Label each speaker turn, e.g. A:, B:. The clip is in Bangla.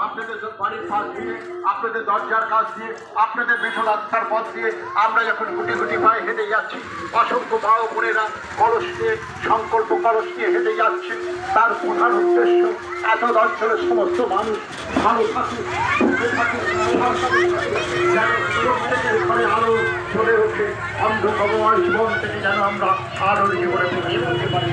A: আপনাদের বাড়ির পাশ দিয়ে, আপনাদের দরজার কাছ দিয়ে, আপনাদের মেঠো রাস্তার পথ দিয়ে আমরা যখন গুটি গুটি পায়ে হেঁটে যাচ্ছি, অসংখ্য মা ও বোনেরা কলস নিয়ে, সংকল্প কলস নিয়ে হেঁটে যাচ্ছেন। তার প্রধান উদ্দেশ্য এত অঞ্চলের সমস্ত মানুষ ভালো থাকুক, সুখে থাকুক, যেন ঘরে আলো চলে ওঠে, অন্ধকার জীবন থেকে যেন আমরা আলোর জীবনে ফিরে যেতে পারি।